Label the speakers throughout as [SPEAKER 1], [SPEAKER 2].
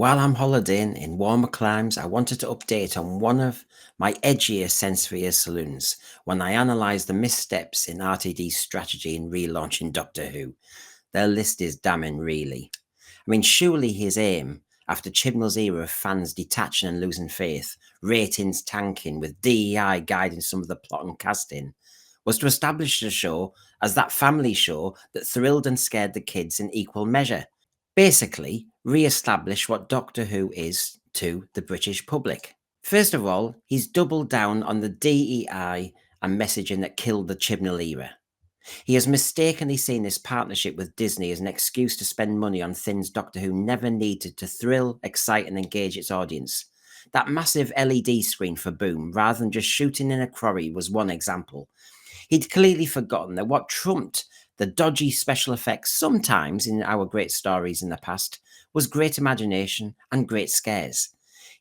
[SPEAKER 1] While I'm holidaying in warmer climes, I wanted to update on one of my edgier sensory saloons when I analysed the missteps in RTD's strategy in relaunching Doctor Who. Their list is damning, really. I mean, surely his aim, after Chibnall's era of fans detaching and losing faith, ratings tanking, with DEI guiding some of the plot and casting, was to establish the show as that family show that thrilled and scared the kids in equal measure. Basically, re-establish what Doctor Who is to the British public. First of all, he's doubled down on the DEI and messaging that killed the Chibnall era. He has mistakenly seen this partnership with Disney as an excuse to spend money on things Doctor Who never needed to thrill, excite, and engage its audience. That massive LED screen for Boom, rather than just shooting in a quarry, was one example. He'd clearly forgotten that what trumped the dodgy special effects sometimes in our great stories in the past was great imagination and great scares.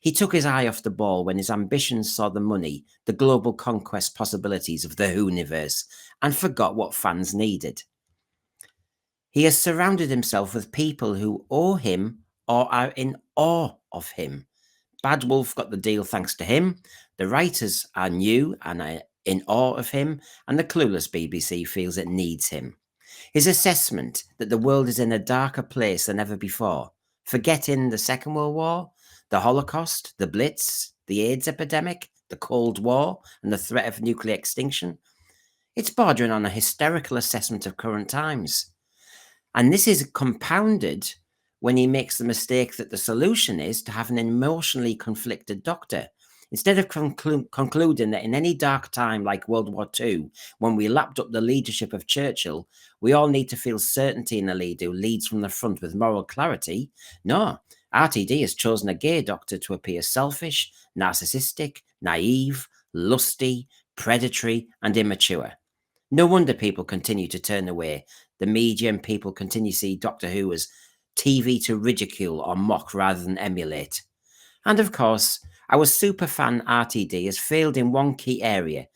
[SPEAKER 1] He took his eye off the ball when his ambitions saw the money, the global conquest possibilities of the Who-niverse, and forgot what fans needed. He has surrounded himself with people who owe him or are in awe of him. Bad Wolf got the deal thanks to him. The writers are new and are in awe of him, and the clueless BBC feels it needs him. His assessment that the world is in a darker place than ever before, forgetting the Second World War, the Holocaust, the Blitz, the AIDS epidemic, the Cold War, and the threat of nuclear extinction. It's bordering on a hysterical assessment of current times. And this is compounded when he makes the mistake that the solution is to have an emotionally conflicted doctor. Instead of concluding that in any dark time like World War II, when we lapped up the leadership of Churchill, we all need to feel certainty in a leader who leads from the front with moral clarity, no, RTD has chosen a gay doctor to appear selfish, narcissistic, naive, lusty, predatory, and immature. No wonder people continue to turn away. The media and people continue to see Doctor Who as TV to ridicule or mock rather than emulate. And of course, our superfan RTD has failed in one key area: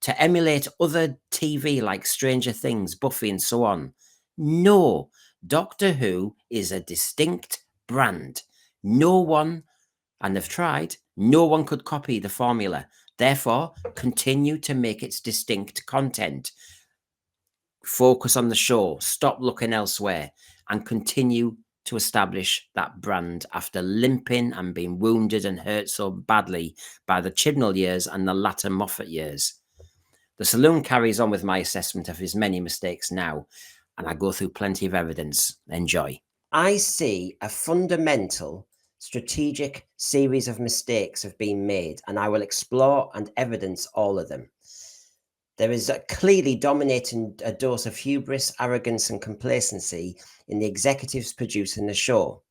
[SPEAKER 1] to emulate other TV like Stranger Things, Buffy, and so on. No, Doctor Who is a distinct brand. No one, and they've tried, no one could copy the formula. Therefore, continue to make its distinct content. Focus on the show, stop looking elsewhere, and continue to establish that brand after limping and being wounded and hurt so badly by the Chibnall years and the latter Moffat years. The Saloon carries on with my assessment of his many mistakes now, and I go through plenty of evidence. Enjoy. I see a fundamental strategic series of mistakes have been made, and I will explore and evidence all of them. There is a clearly dominating a dose of hubris, arrogance, and complacency in the executives producing the show.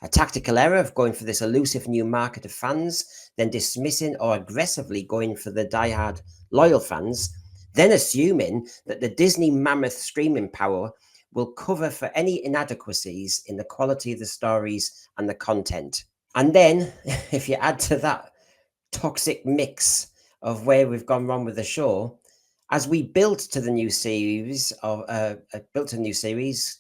[SPEAKER 1] A tactical error of going for this elusive new market of fans, then dismissing or aggressively going for the diehard loyal fans, then assuming that the Disney mammoth streaming power will cover for any inadequacies in the quality of the stories and the content. And then, if you add to that toxic mix of where we've gone wrong with the show, as we built to the new series,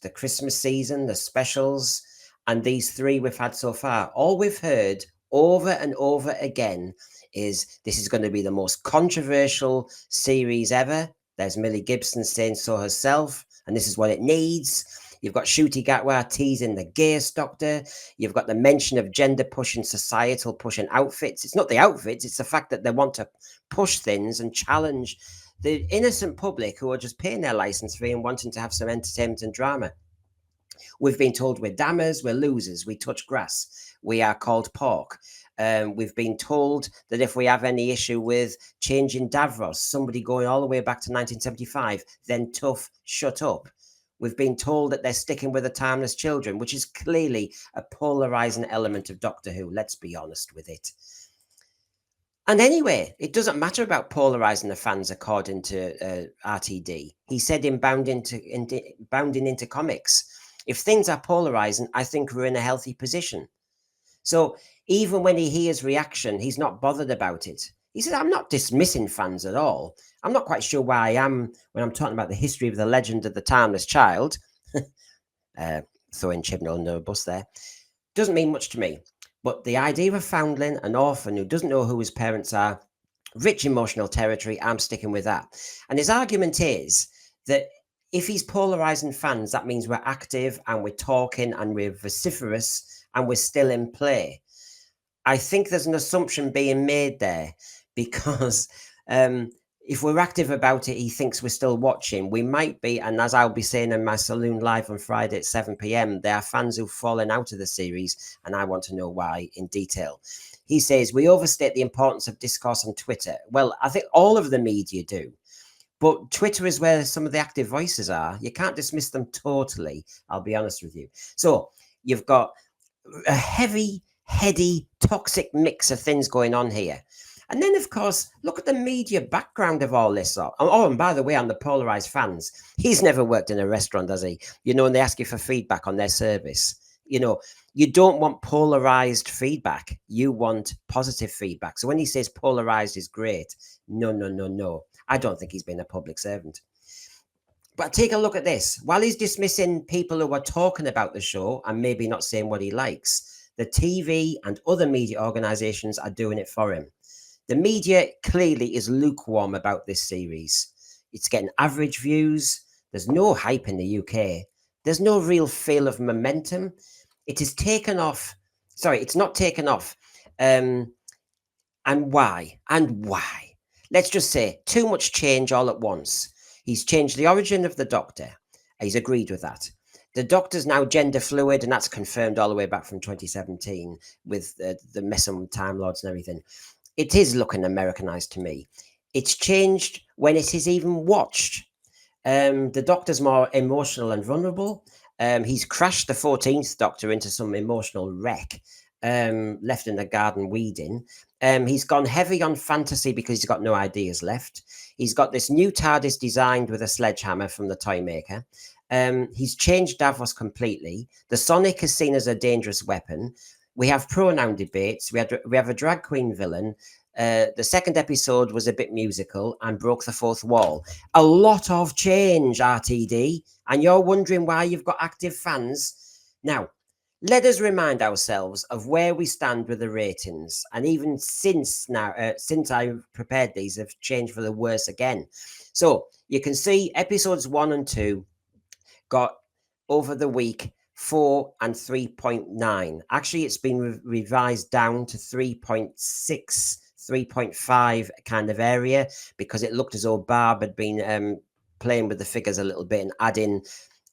[SPEAKER 1] the Christmas season, the specials, and these three we've had so far, all we've heard over and over again is this is going to be the most controversial series ever. There's Millie Gibson saying so herself, and this is what it needs. You've got Ncuti Gatwa teasing the gayest doctor. You've got the mention of gender pushing, societal pushing outfits. It's not the outfits, it's the fact that they want to push things and challenge the innocent public who are just paying their license fee and wanting to have some entertainment and drama. We've been told we're dammers, we're losers, we touch grass, we are called pork. We've been told that if we have any issue with changing Davros, somebody going all the way back to 1975, then tough, shut up. We've been told that they're sticking with the timeless children, which is clearly a polarizing element of Doctor Who. Let's be honest with it. And anyway, it doesn't matter about polarizing the fans, according to RTD. He said in Bounding into Comics, if things are polarizing, I think we're in a healthy position. So even when he hears reaction, he's not bothered about it. He said, I'm not dismissing fans at all. I'm not quite sure why I am when I'm talking about the history of the legend of the timeless child. Throwing Chibnall under a bus there. Doesn't mean much to me. But the idea of a foundling, an orphan who doesn't know who his parents are, rich emotional territory, I'm sticking with that. And his argument is that if he's polarizing fans, that means we're active and we're talking and we're vociferous and we're still in play. I think there's an assumption being made there because if we're active about it, he thinks we're still watching. We might be, and as I'll be saying in my Saloon live on Friday at 7 p.m, there are fans who've fallen out of the series, and I want to know why in detail. He says, we overstate the importance of discourse on Twitter. Well, I think all of the media do. But Twitter is where some of the active voices are. You can't dismiss them totally, I'll be honest with you. So you've got a heavy, heady, toxic mix of things going on here. And then, of course, look at the media background of all this. Oh, and by the way, on the polarized fans, he's never worked in a restaurant, has he? And they ask you for feedback on their service. You don't want polarized feedback. You want positive feedback. So when he says polarized is great, no. I don't think he's been a public servant. But take a look at this. While he's dismissing people who are talking about the show and maybe not saying what he likes, the TV and other media organizations are doing it for him. The media clearly is lukewarm about this series. It's getting average views. There's no hype in the UK. There's no real feel of momentum. It is taken off. Sorry, it's not taken off. And why? Let's just say too much change all at once. He's changed the origin of the Doctor. He's agreed with that. The Doctor's now gender fluid, and that's confirmed all the way back from 2017 with the mess on Time Lords and everything. It is looking Americanized to me. It's changed when it is even watched. The Doctor's more emotional and vulnerable. He's crashed the 14th Doctor into some emotional wreck, left in the garden weeding. He's gone heavy on fantasy because he's got no ideas left. He's got this new TARDIS designed with a sledgehammer from the toy maker. He's changed Davos completely. The Sonic is seen as a dangerous weapon. We have pronoun debates. We have a drag queen villain. The second episode was a bit musical and broke the fourth wall. A lot of change, RTD. And you're wondering why you've got active fans. Now, let us remind ourselves of where we stand with the ratings. And even since I prepared these, have changed for the worse again. So you can see episodes 1 and 2 got over the week 4 and 3.9. Actually, it's been revised down to 3.6, 3.5 kind of area because it looked as though Barb had been playing with the figures a little bit and adding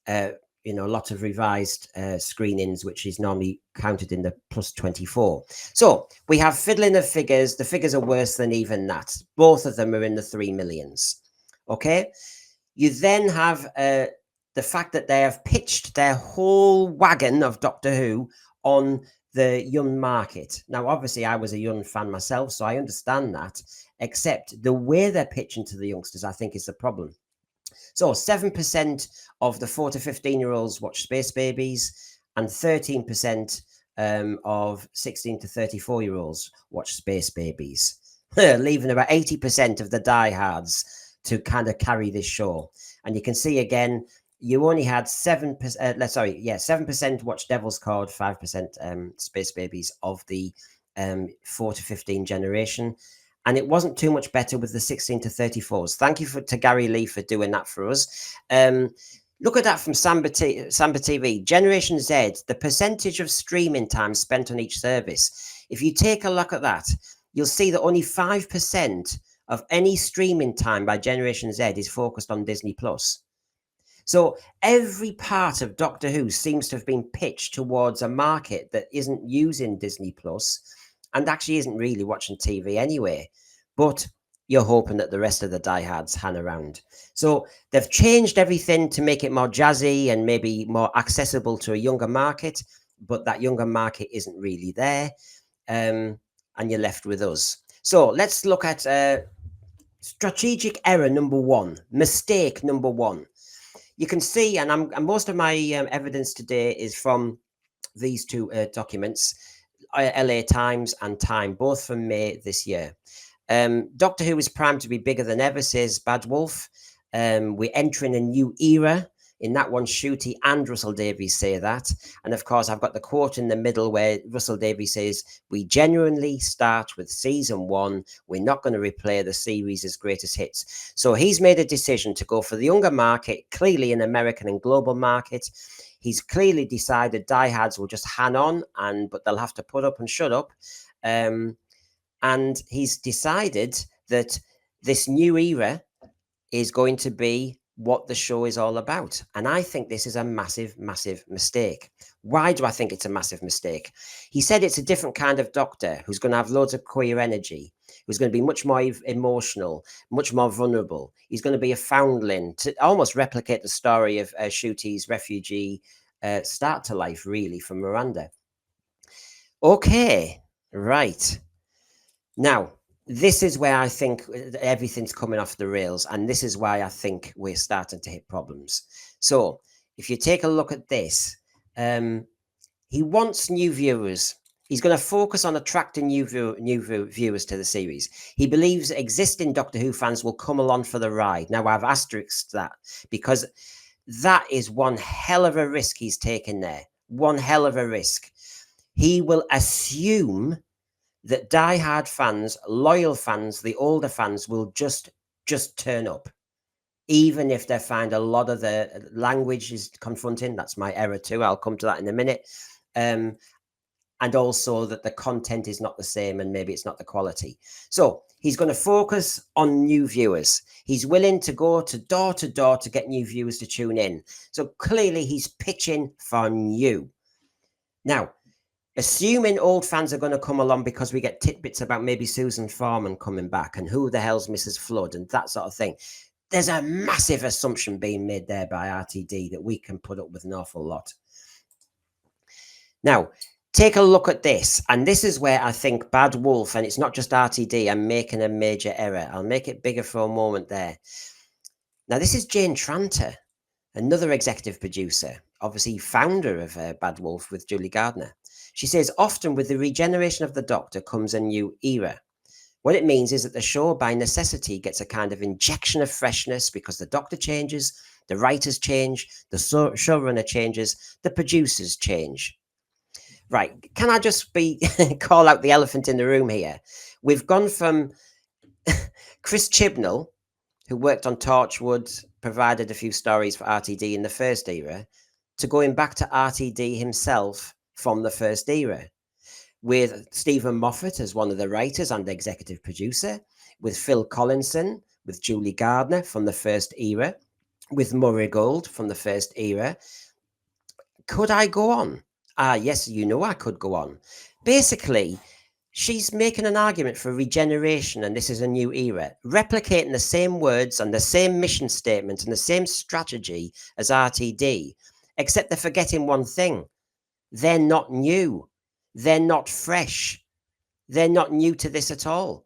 [SPEAKER 1] a lot of revised screenings, which is normally counted in the plus 24. So we have fiddling of figures. The figures are worse than even that. Both of them are in the 3 millions. Okay. You then have the fact that they have pitched their whole wagon of Doctor Who on the young market. Now, obviously, I was a young fan myself, so I understand that, except the way they're pitching to the youngsters, I think, is the problem. So 7% of the 4 to 15-year-olds watch Space Babies, and 13% of 16 to 34-year-olds watch Space Babies, leaving about 80% of the diehards to kind of carry this show. And you can see again, you only had 7%, 7% watch Devil's Card, 5% Space Babies of the 4 to 15 generation. And it wasn't too much better with the 16 to 34s. Thank you to Gary Lee for doing that for us. Look at that from Samba TV. Generation Z, the percentage of streaming time spent on each service. If you take a look at that, you'll see that only 5% of any streaming time by Generation Z is focused on Disney+. So every part of Doctor Who seems to have been pitched towards a market that isn't using Disney+ and actually isn't really watching TV anyway. But you're hoping that the rest of the diehards hang around. So they've changed everything to make it more jazzy and maybe more accessible to a younger market, but that younger market isn't really there. And you're left with us. So let's look at strategic error number 1, mistake number 1. You can see, and most of my evidence today is from these two documents, LA Times and Time, both from May this year. Doctor Who is primed to be bigger than ever, says Bad Wolf. We're entering a new era In that one, Shooty and Russell Davies say that. And of course, I've got the quote in the middle where Russell Davies says, "We genuinely start with season 1. We're not going to replay the series' greatest hits." So he's made a decision to go for the younger market, clearly an American and global market. He's clearly decided diehards will just hang on, but they'll have to put up and shut up. And he's decided that this new era is going to be what the show is all about. And I think this is a massive, massive mistake. Why do I think it's a massive mistake? He said it's a different kind of Doctor who's going to have loads of queer energy, who's going to be much more emotional, much more vulnerable. He's going to be a foundling to almost replicate the story of Shooty's refugee start to life, really, from Miranda. Okay, right. Now, this is where I think everything's coming off the rails, and this is why I think we're starting to hit problems. So, if you take a look at this, he wants new viewers. He's going to focus on attracting new viewers to the series. He believes existing Doctor Who fans will come along for the ride. Now, I've asterisked that because that is one hell of a risk he's taken there. One hell of a risk. He will assume that diehard fans, loyal fans, the older fans will just turn up, even if they find a lot of the language is confronting. That's my error too. I'll come to that in a minute. And also that the content is not the same and maybe it's not the quality. So he's going to focus on new viewers. He's willing to go to door to get new viewers to tune in. So clearly he's pitching for new. Now, assuming old fans are going to come along because we get tidbits about maybe Susan Foreman coming back and who the hell's Mrs. Flood and that sort of thing. There's a massive assumption being made there by RTD that we can put up with an awful lot. Now, take a look at this. And this is where I think Bad Wolf, and it's not just RTD, I'm making a major error. I'll make it bigger for a moment there. Now, this is Jane Tranter, another executive producer, obviously founder of Bad Wolf with Julie Gardner. She says, often with the regeneration of the Doctor comes a new era. What it means is that the show, by necessity, gets a kind of injection of freshness because the Doctor changes, the writers change, the showrunner changes, the producers change. Right, can I just call out the elephant in the room here? We've gone from Chris Chibnall, who worked on Torchwood, provided a few stories for RTD in the first era, to going back to RTD himself from the first era, with Stephen Moffat as one of the writers and executive producer, with Phil Collinson, with Julie Gardner from the first era, with Murray Gold from the first era. Could I go on? Yes, you know I could go on. Basically, she's making an argument for regeneration and this is a new era, replicating the same words and the same mission statement and the same strategy as RTD, except they're forgetting one thing. They're not new. They're not fresh. They're not new to this at all.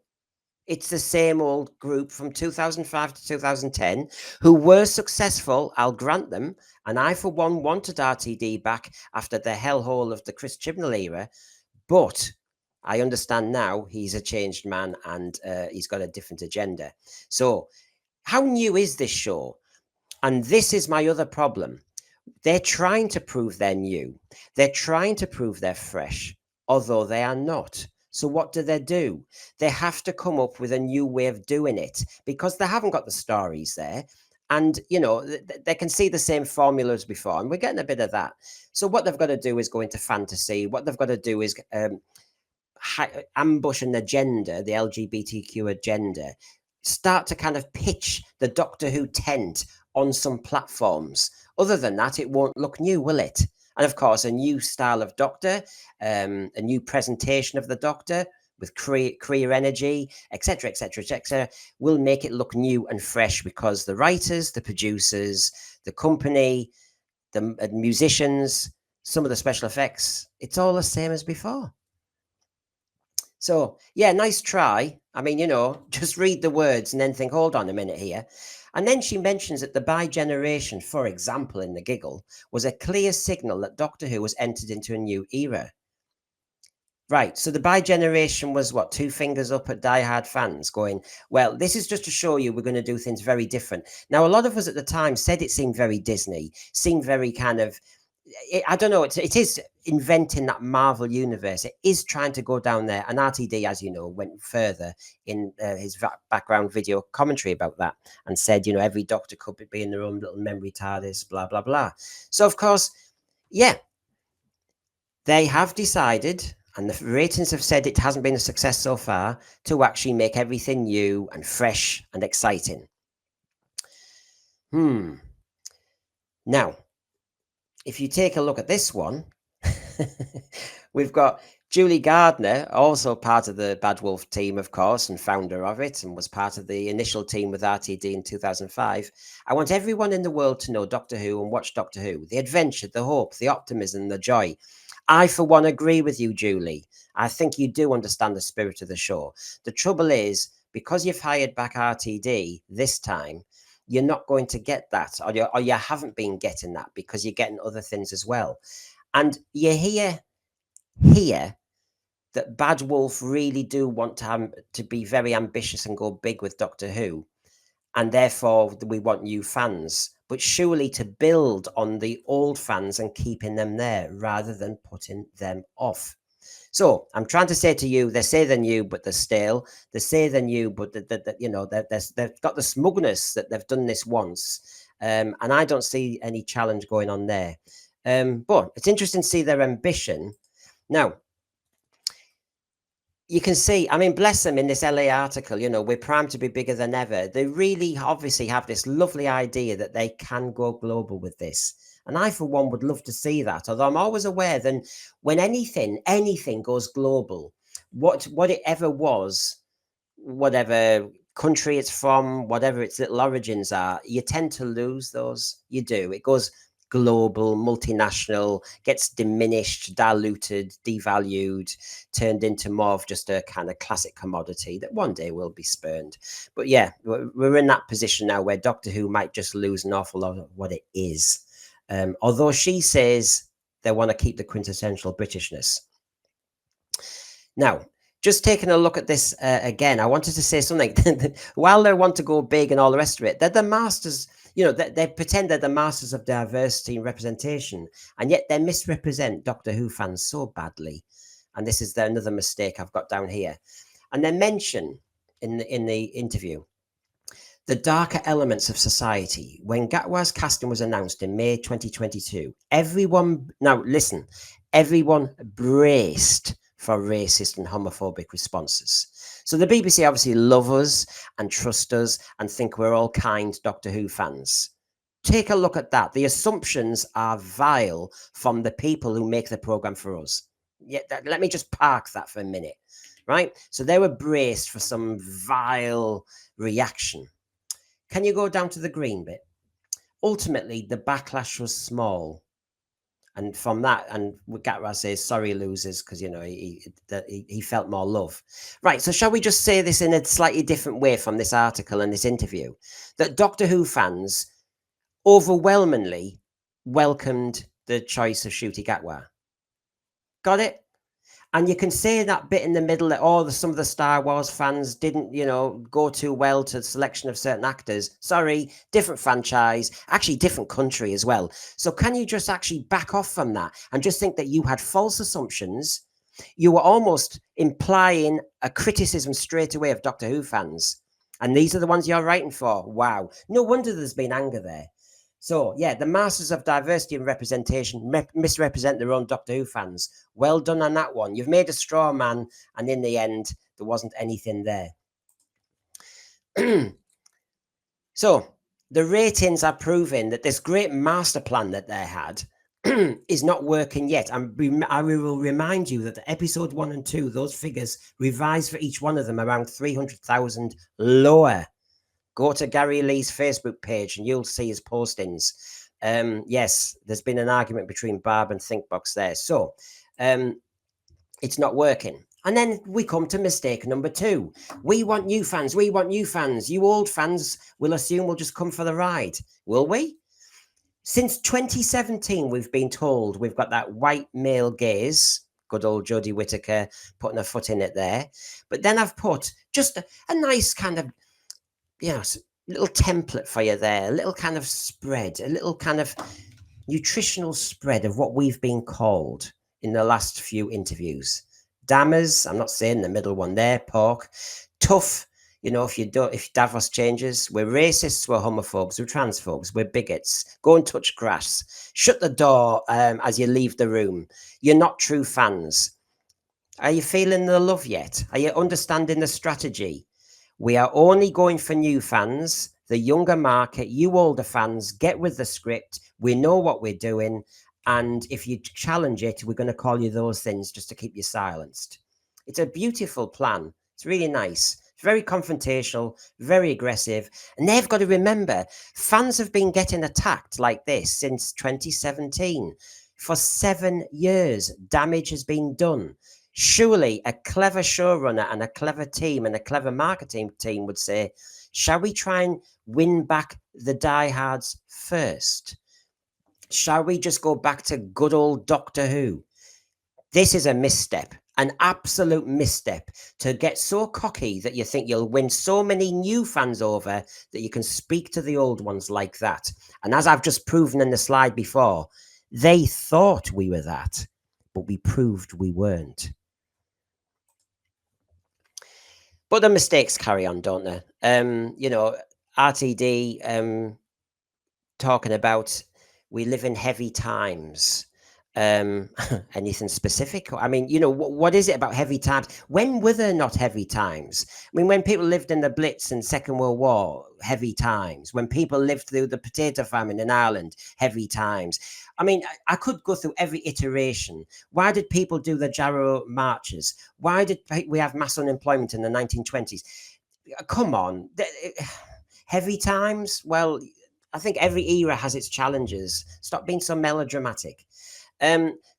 [SPEAKER 1] It's the same old group from 2005 to 2010 who were successful, I'll grant them. And I, for one, wanted RTD back after the hellhole of the Chris Chibnall era. But I understand now he's a changed man and he's got a different agenda. So how new is this show? And this is my other problem. They're trying to prove they're new. They're trying to prove they're fresh, although they are not. So what do? They have to come up with a new way of doing it because they haven't got the stories there. And, you know, they can see the same formulas before, and we're getting a bit of that. So what they've got to do is go into fantasy. What they've got to do is ambush an agenda, the LGBTQ agenda, start to kind of pitch the Doctor Who tent on some platforms. Other than that, it won't look new, will it? And of course, a new style of Doctor, a new presentation of the Doctor with queer energy, etc., etc., etc., will make it look new and fresh because the writers, the producers, the company, the musicians, some of the special effects, it's all the same as before. So, yeah, nice try. I mean, you know, just read the words and then think, hold on a minute here. And then she mentions that the bi-generation, for example, in The Giggle, was a clear signal that Doctor Who was entered into a new era. Right. So the by generation was what? Two fingers up at diehard fans going, well, this is just to show you we're going to do things very different. Now, a lot of us at the time said it seemed very Disney, seemed very kind of, I don't know, it is inventing that Marvel universe. It is trying to go down there. And RTD, as you know, went further in his background video commentary about that and said, every doctor could be in their own little memory TARDIS, blah, blah, blah. So, of course, yeah, they have decided, and the ratings have said it hasn't been a success so far, to actually make everything new and fresh and exciting. Now, if you take a look at this one, we've got Julie Gardner, also part of the Bad Wolf team, of course, and founder of it, and was part of the initial team with RTD in 2005. I want everyone in the world to know Doctor Who and watch Doctor Who. The adventure, the hope, the optimism, the joy. I, for one, agree with you, Julie. I think you do understand the spirit of the show. The trouble is, because you've hired back RTD this time, you're not going to get that, or you haven't been getting that because you're getting other things as well. And you hear here that Bad Wolf really do want to be very ambitious and go big with Doctor Who, and therefore we want new fans, but surely to build on the old fans and keeping them there rather than putting them off. So I'm trying to say to you, they say they're new, but they're stale. They say they're new, but they've got the smugness that they've done this once. And I don't see any challenge going on there. But it's interesting to see their ambition. Now, you can see, I mean, bless them in this LA article, we're primed to be bigger than ever. They really obviously have this lovely idea that they can go global with this. And I, for one, would love to see that. Although I'm always aware that when anything goes global, what it ever was, whatever country it's from, whatever its little origins are, you tend to lose those. You do. It goes global, multinational, gets diminished, diluted, devalued, turned into more of just a kind of classic commodity that one day will be spurned. But yeah, we're in that position now where Doctor Who might just lose an awful lot of what it is. Although she says they want to keep the quintessential Britishness. Now, just taking a look at this again, I wanted to say something. While they want to go big and all the rest of it, they're the masters. They pretend they're the masters of diversity and representation, and yet they misrepresent Doctor Who fans so badly. And this is another mistake I've got down here. And they mention in the interview the darker elements of society. When Gatwa's casting was announced in May 2022, everyone braced for racist and homophobic responses. So the BBC obviously love us and trust us and think we're all kind Doctor Who fans. Take a look at that. The assumptions are vile from the people who make the programme for us. Let me just park that for a minute, right? So they were braced for some vile reaction. Can you go down to the green bit? Ultimately, the backlash was small. And from that, and Gatwa says, sorry, losers, because, he felt more love. Right, so shall we just say this in a slightly different way from this article and this interview? That Doctor Who fans overwhelmingly welcomed the choice of Ncuti Gatwa. Got it? And you can say that bit in the middle that some of the Star Wars fans didn't, go too well to the selection of certain actors. Sorry, different franchise, actually different country as well. So can you just actually back off from that and just think that you had false assumptions? You were almost implying a criticism straight away of Doctor Who fans. And these are the ones you're writing for. Wow. No wonder there's been anger there. So, yeah, the masters of diversity and representation misrepresent their own Doctor Who fans. Well done on that one. You've made a straw man, and in the end, there wasn't anything there. So, the ratings are proving that this great master plan that they had is not working yet. I will remind you that episode 1 and 2, those figures revised for each one of them around 300,000 lower. Go to Gary Lee's Facebook page and you'll see his postings. Yes, there's been an argument between Barb and Thinkbox there. So it's not working. And then we come to mistake number 2. We want new fans. We want new fans. You old fans will assume we'll just come for the ride. Will we? Since 2017, we've been told we've got that white male gaze. good old Jodie Whittaker putting her foot in it there. But then I've put just a nice kind of, little template for you there, a little kind of spread, a little kind of nutritional spread of what we've been called in the last few interviews. Dammers, I'm not saying the middle one there, pork. Tough, if Davos changes, we're racists, we're homophobes, we're transphobes, we're bigots. Go and touch grass. Shut the door as you leave the room. You're not true fans. Are you feeling the love yet? Are you understanding the strategy? We are only going for new fans, the younger market. You older fans, get with the script. We know what we're doing. And if you challenge it, we're going to call you those things just to keep you silenced. It's a beautiful plan. It's really nice. It's very confrontational, very aggressive. And they've got to remember, fans have been getting attacked like this since 2017. For 7 years, damage has been done. Surely a clever showrunner and a clever team and a clever marketing team would say, shall we try and win back the diehards first? Shall we just go back to good old Doctor Who? This is a misstep, an absolute misstep, to get so cocky that you think you'll win so many new fans over that you can speak to the old ones like that. And as I've just proven in the slide before, they thought we were that, but we proved we weren't. But the mistakes carry on, don't they? RTD talking about we live in heavy times. Anything specific? I mean, what is it about heavy times? When were there not heavy times? I mean, when people lived in the Blitz and Second World War, heavy times. When people lived through the potato famine in Ireland, heavy times. I mean, I could go through every iteration. Why did people do the Jarrow marches? Why did we have mass unemployment in the 1920s? Come on. Heavy times? Well, I think every era has its challenges. Stop being so melodramatic.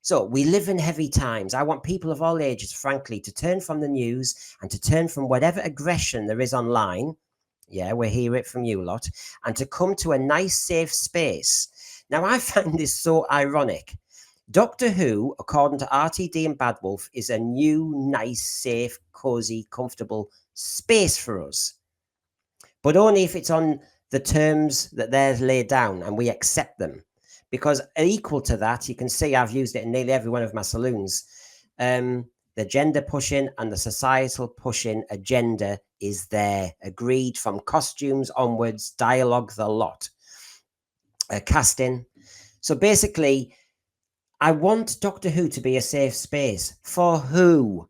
[SPEAKER 1] So we live in heavy times. I want people of all ages, frankly, to turn from the news and to turn from whatever aggression there is online. Yeah, we hear it from you lot. And to come to a nice, safe space. Now, I find this so ironic. Doctor Who, according to RTD and Bad Wolf, is a new, nice, safe, cozy, comfortable space for us. But only if it's on the terms that they're laid down and we accept them. Because equal to that, you can see I've used it in nearly every one of my saloons. The gender pushing and the societal pushing agenda is there, agreed from costumes onwards, dialogue, the lot. Casting. So basically, I want Doctor Who to be a safe space. For who?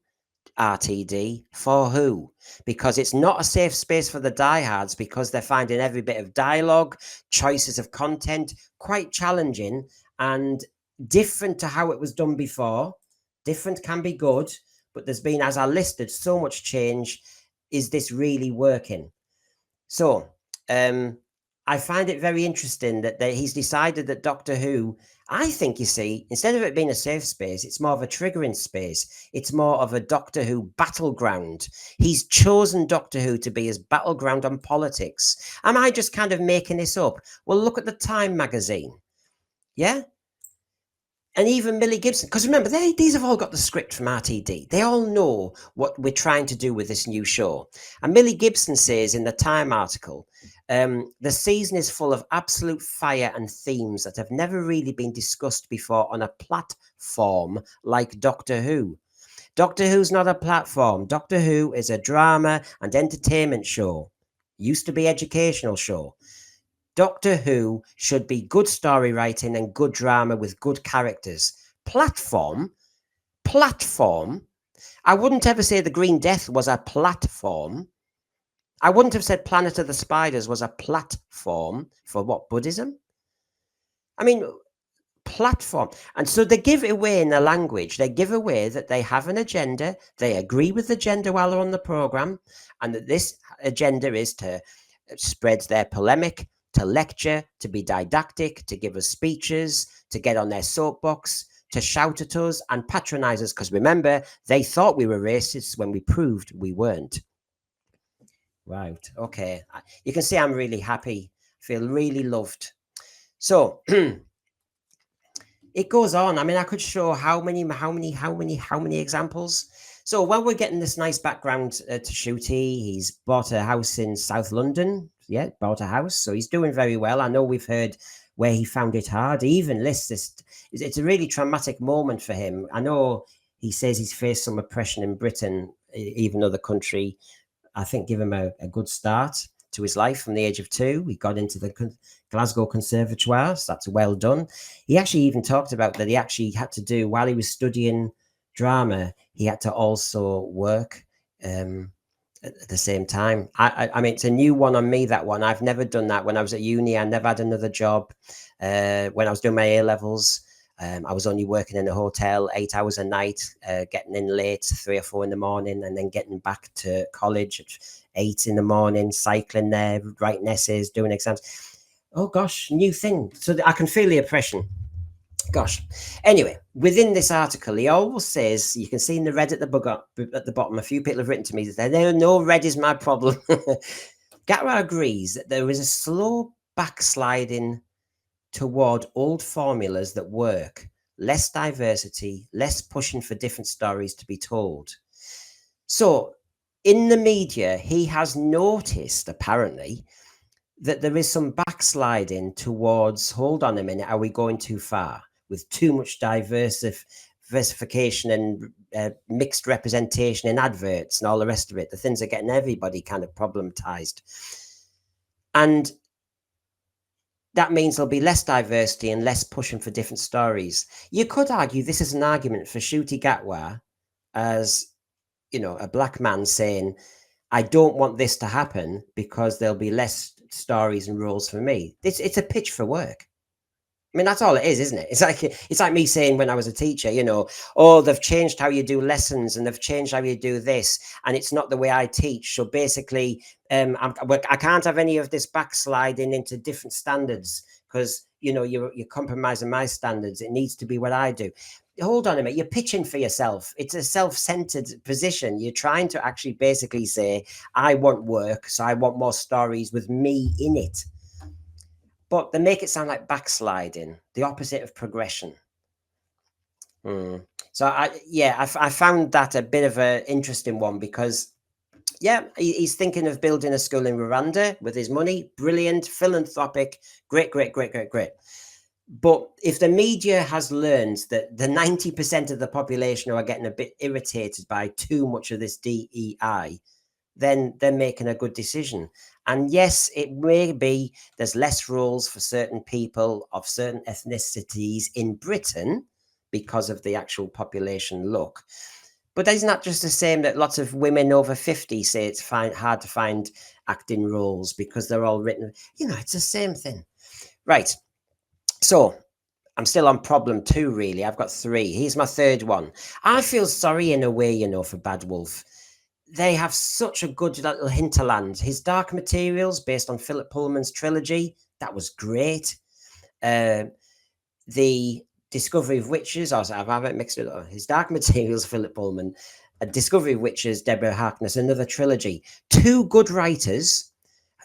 [SPEAKER 1] RTD, for who? Because it's not a safe space for the diehards, because they're finding every bit of dialogue, choices of content quite challenging and different to how it was done before. Different can be good, but there's been, as I listed, so much change. Is this really working? So I find it very interesting that he's decided that Doctor Who, I think, you see, instead of it being a safe space, it's more of a triggering space. It's more of a Doctor Who battleground. He's chosen Doctor Who to be his battleground on politics. Am I just kind of making this up? Well, look at the Time magazine. Yeah? And even Millie Gibson, because remember, these have all got the script from RTD. They all know what we're trying to do with this new show. And Millie Gibson says in the Time article, the season is full of absolute fire and themes that have never really been discussed before on a platform like Doctor Who. Doctor Who's not a platform. Doctor Who is a drama and entertainment show. Used to be educational show. Doctor Who should be good story writing and good drama with good characters. Platform. I wouldn't ever say The Green Death was a platform. I wouldn't have said Planet of the Spiders was a platform for what, Buddhism? I mean, platform. And so they give away in the language. They give away that they have an agenda. They agree with the agenda while they're on the program, and that this agenda is to spread their polemic, to lecture, to be didactic, to give us speeches, to get on their soapbox, to shout at us and patronize us. Because remember, they thought we were racists when we proved we weren't. Right. Okay. You can see I'm really happy. Feel really loved. So it goes on. I mean, I could show how many examples. So while we're getting this nice background to Shooty, he's bought a house in South London. Yeah, bought a house, so he's doing very well. I know we've heard where he found it hard. He even lists this. It's a really traumatic moment for him. I know he says he's faced some oppression in Britain, even though the country, I think, give him a good start to his life from the age of 2. He got into the Glasgow Conservatoire, so that's well done. He actually even talked about that he actually had to do, while he was studying drama, he had to also work at the same time. I mean, it's a new one on me, that one. I've never done that. When I was at uni, I never had another job. When I was doing my A-levels, I was only working in a hotel 8 hours a night, getting in late, 3 or 4 in the morning, and then getting back to college at 8 in the morning, cycling there, writing essays, doing exams. Oh gosh, new thing. So I can feel the oppression. Gosh. Anyway, within this article, he always says, you can see in the red at the bottom, a few people have written to me that no, red is my problem. Gatwa agrees that there is a slow backsliding toward old formulas that work, less diversity, less pushing for different stories to be told. So in the media, he has noticed, apparently, that there is some backsliding towards, hold on a minute, are we going too far with too much diversification and mixed representation in adverts and all the rest of it? The things are getting everybody kind of problematized. And that means there'll be less diversity and less pushing for different stories. You could argue this is an argument for Shooty Gatwa as, you know, a black man saying, I don't want this to happen because there'll be less stories and roles for me. It's a pitch for work. I mean, that's all it is, isn't it? It's like me saying when I was a teacher, you know, oh, they've changed how you do lessons and they've changed how you do this, and it's not the way I teach. So basically, I can't have any of this backsliding into different standards because, you know, you're compromising my standards. It needs to be what I do. Hold on a minute, you're pitching for yourself. It's a self-centered position. You're trying to actually basically say, I want work, so I want more stories with me in it. But they make it sound like backsliding, the opposite of progression. So I found that a bit of an interesting one because, yeah, he's thinking of building a school in Rwanda with his money. Brilliant, philanthropic, great. But if the media has learned that the 90% of the population are getting a bit irritated by too much of this DEI, then they're making a good decision. And yes, it may be there's less roles for certain people of certain ethnicities in Britain because of the actual population look. But isn't that just the same that lots of women over 50 say it's hard to find acting roles because they're all written? You know, it's the same thing. Right. So I'm still on problem 2, really. I've got 3. Here's my third one. I feel sorry in a way, you know, for Bad Wolf. They have such a good little hinterland. His Dark Materials, based on Philip Pullman's trilogy, that was great. The Discovery of Witches, I haven't mixed it up. His Dark Materials, Philip Pullman, Discovery of Witches, Deborah Harkness, another trilogy. 2 good writers,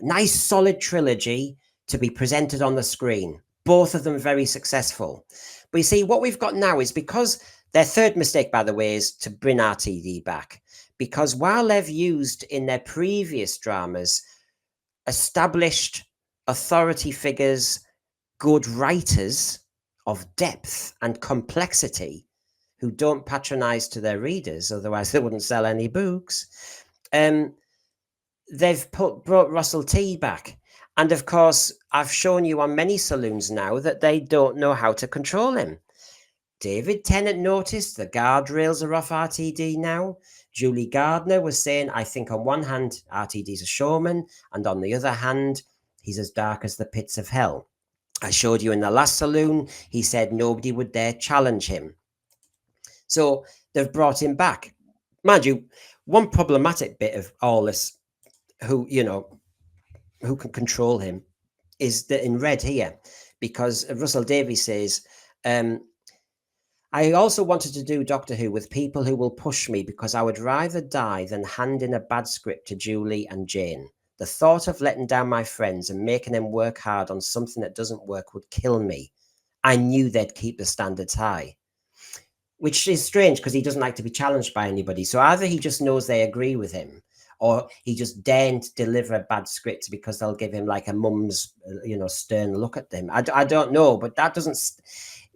[SPEAKER 1] nice solid trilogy to be presented on the screen. Both of them very successful. But you see, what we've got now is, because their third mistake, by the way, is to bring RTD back. Because while they've used in their previous dramas established authority figures, good writers of depth and complexity who don't patronize to their readers, otherwise they wouldn't sell any books, they've brought Russell T back. And of course, I've shown you on many saloons now that they don't know how to control him. David Tennant noticed the guardrails are off RTD now. Julie Gardner was saying, I think on one hand, RTD's a showman, and on the other hand, he's as dark as the pits of hell. I showed you in the last saloon, he said nobody would dare challenge him. So they've brought him back. Mind you, one problematic bit of all this, who can control him, is that in red here, because Russell Davies says, I also wanted to do Doctor Who with people who will push me because I would rather die than hand in a bad script to Julie and Jane. The thought of letting down my friends and making them work hard on something that doesn't work would kill me. I knew they'd keep the standards high, which is strange because he doesn't like to be challenged by anybody. So either he just knows they agree with him, or he just daren't deliver a bad script because they'll give him like a mum's, stern look at them. I don't know, but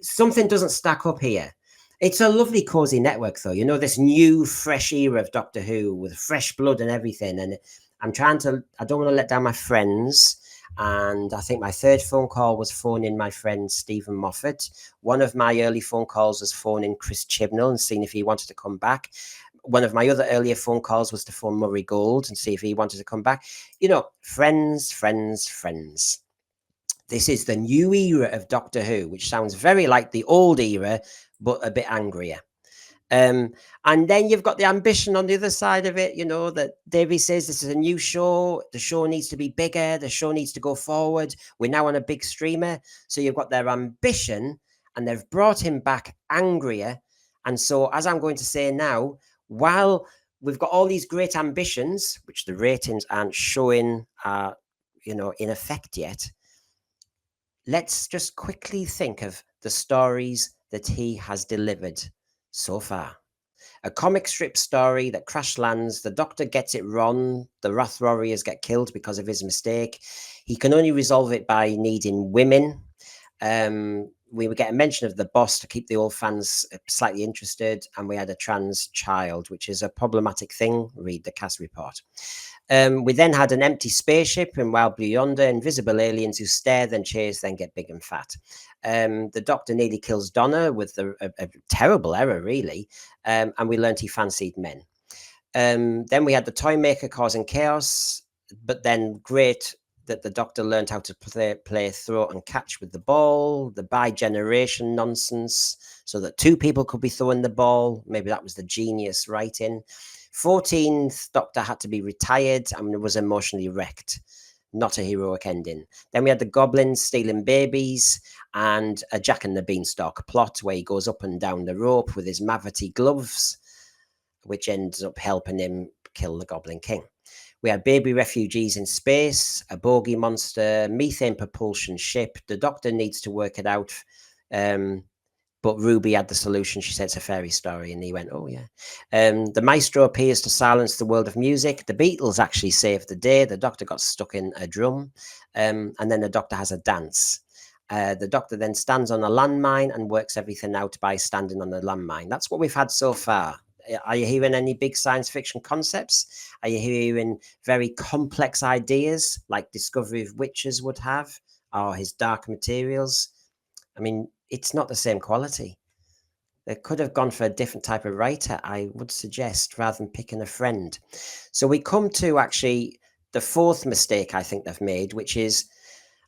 [SPEAKER 1] something doesn't stack up here. It's a lovely cozy network, though. This new, fresh era of Doctor Who with fresh blood and everything. And I don't want to let down my friends. And I think my third phone call was phoning my friend Stephen Moffat. One of my early phone calls was phoning Chris Chibnall and seeing if he wanted to come back. One of my other earlier phone calls was to phone Murray Gold and see if he wanted to come back. Friends, friends, friends. This is the new era of Doctor Who, which sounds very like the old era, but a bit angrier. And then you've got the ambition on the other side of it, that Davey says this is a new show. The show needs to be bigger. The show needs to go forward. We're now on a big streamer. So you've got their ambition, and they've brought him back angrier. And so, as I'm going to say now, while we've got all these great ambitions, which the ratings aren't showing, in effect yet, let's just quickly think of the stories that he has delivered so far. A comic strip story that crash lands, the Doctor gets it wrong, the Wrath Warriors get killed because of his mistake. He can only resolve it by needing women. We would get a mention of the boss to keep the old fans slightly interested, and we had a trans child, which is a problematic thing. Read the cast report. We then had an empty spaceship, and while beyond invisible aliens who stare, then chase, then get big and fat. The Doctor nearly kills Donna with a terrible error, really, and we learned he fancied men. Then we had the toy maker causing chaos, but then great that the Doctor learned how to play throw and catch with the ball, the bi-generation nonsense, so that two people could be throwing the ball. Maybe that was the genius writing. 14th Doctor had to be retired and was emotionally wrecked. Not a heroic ending. Then we had the goblins stealing babies and a Jack and the Beanstalk plot where he goes up and down the rope with his Mavity gloves, which ends up helping him kill the Goblin King. We had baby refugees in space, a bogey monster, methane propulsion ship. The Doctor needs to work it out. But Ruby had the solution. She said it's a fairy story, and he went, oh, yeah. The maestro appears to silence the world of music. The Beatles actually saved the day. The Doctor got stuck in a drum, and then the Doctor has a dance. The Doctor then stands on a landmine and works everything out by standing on the landmine. That's what we've had so far. Are you hearing any big science fiction concepts? Are you hearing very complex ideas like Discovery of Witches would have, or his Dark Materials? I mean, it's not the same quality. They could have gone for a different type of writer, I would suggest, rather than picking a friend. So we come to actually the fourth mistake I think they've made, which is,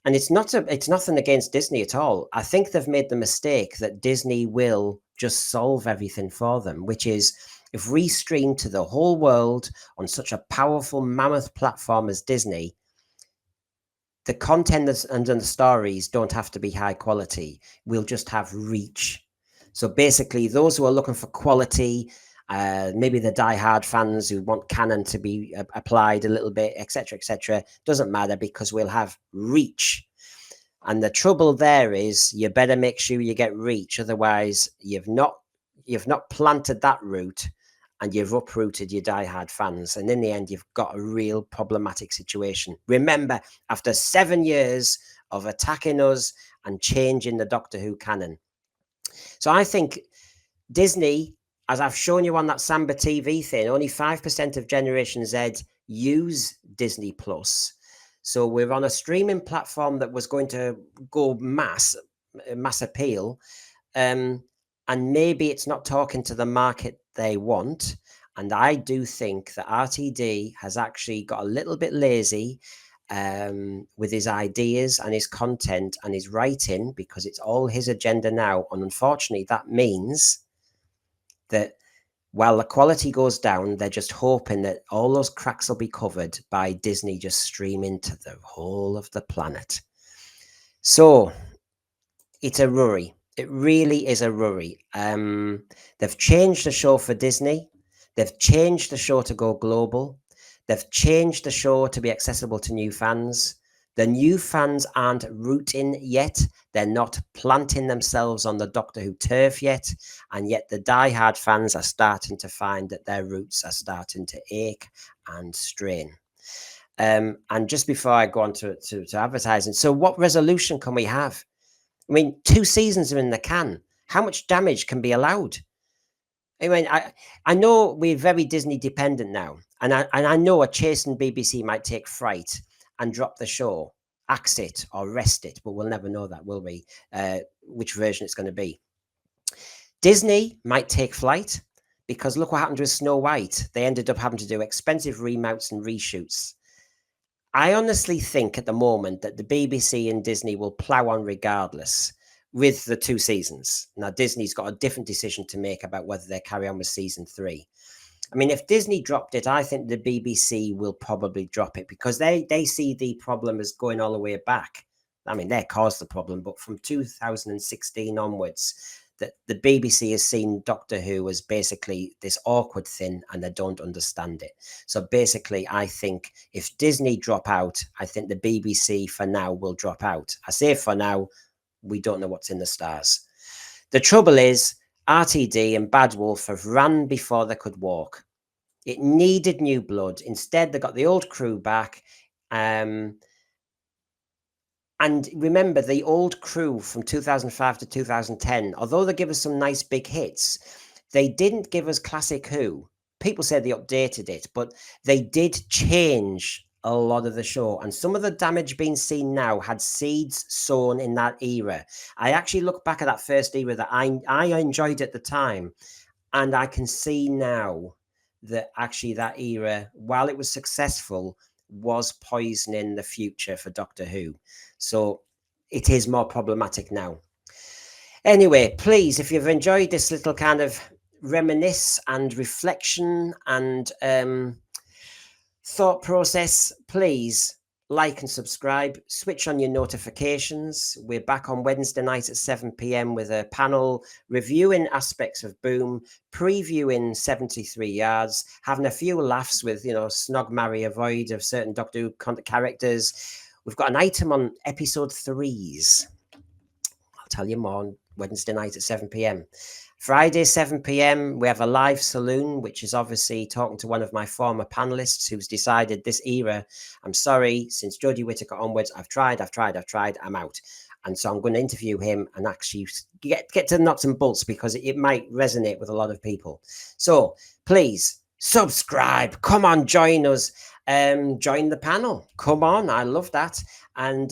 [SPEAKER 1] and it's nothing against Disney at all. I think they've made the mistake that Disney will just solve everything for them, which is if we stream to the whole world on such a powerful mammoth platform as Disney, the content and the stories don't have to be high quality. We'll just have reach. So basically, those who are looking for quality, maybe the die-hard fans who want canon to be applied a little bit, etc., doesn't matter because we'll have reach. And the trouble there is you better make sure you get reach. Otherwise, you've not planted that root and you've uprooted your diehard fans. And in the end, you've got a real problematic situation. Remember, after 7 years of attacking us and changing the Doctor Who canon. So I think Disney, as I've shown you on that Samba TV thing, only 5% of Generation Z use Disney Plus. So we're on a streaming platform that was going to go mass appeal. And maybe it's not talking to the market they want. And I do think that RTD has actually got a little bit lazy with his ideas and his content and his writing, because it's all his agenda now. And unfortunately, that means that while the quality goes down, they're just hoping that all those cracks will be covered by Disney just streaming to the whole of the planet. So it's a worry. It really is a worry. They've changed the show for Disney. They've changed the show to go global. They've changed the show to be accessible to new fans. The new fans aren't rooting yet. They're not planting themselves on the Doctor Who turf yet. And yet the diehard fans are starting to find that their roots are starting to ache and strain. And just before I go on to advertising, so what resolution can we have? I mean, 2 seasons are in the can. How much damage can be allowed? I mean, I know we're very Disney dependent now, and I know a chastened BBC might take fright and drop the show, axe it or rest it, but we'll never know that, will we? Which version it's going to be. Disney might take flight because look what happened with Snow White. They ended up having to do expensive remounts and reshoots. I honestly think at the moment that the BBC and Disney will plow on regardless with the 2 seasons. Now, Disney's got a different decision to make about whether they carry on with season 3. I mean, if Disney dropped it, I think the BBC will probably drop it because they see the problem as going all the way back. I mean, they caused the problem, but from 2016 onwards, that the BBC has seen Doctor Who as basically this awkward thing and they don't understand it. So basically, I think if Disney drop out, I think the BBC for now will drop out. I say for now, we don't know what's in the stars. The trouble is, RTD and Bad Wolf have ran before they could walk. It needed new blood. Instead, they got the old crew back. And remember, the old crew from 2005 to 2010, although they give us some nice big hits, they didn't give us classic Who. People said they updated it, but they did change a lot of the show. And some of the damage being seen now had seeds sown in that era. I actually look back at that first era that I enjoyed at the time, and I can see now that actually that era, while it was successful, was poisoning the future for Doctor Who. So it is more problematic now. Anyway, please, if you've enjoyed this little kind of reminisce and reflection and thought process, please like and subscribe, switch on your notifications. We're back on Wednesday night at 7 p.m. with a panel reviewing aspects of Boom, previewing 73 Yards, having a few laughs with, snog, marry, avoid of certain Doctor Who characters. We've got an item on episode 3s. I'll tell you more on Wednesday night at 7 p.m. Friday, 7 p.m, we have a live Saloon, which is obviously talking to one of my former panelists who's decided this era, I'm sorry, since Jodie Whittaker onwards, I've tried, I'm out. And so I'm going to interview him and actually get to the nuts and bolts because it might resonate with a lot of people. So please subscribe. Come on, join us. Join the panel. Come on, I love that. And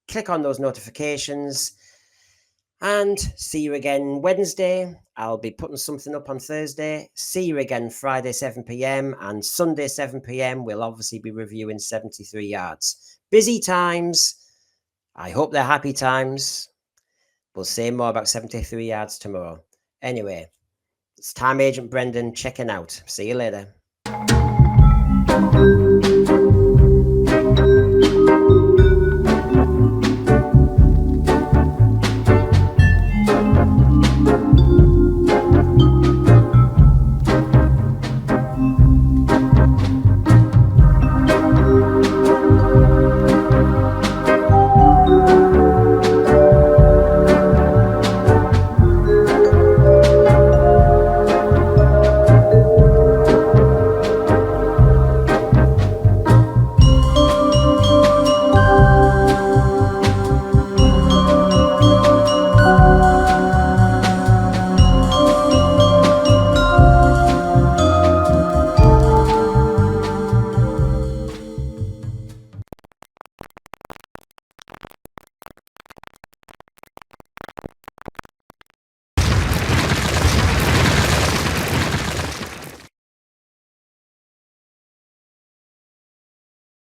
[SPEAKER 1] click on those notifications. And see you again Wednesday. I'll be putting something up on Thursday. See you again Friday, 7 p.m. And Sunday, 7 p.m. We'll obviously be reviewing 73 Yards. Busy times. I hope they're happy times. We'll say more about 73 Yards tomorrow. Anyway, it's Time Agent Brendan checking out. See you later.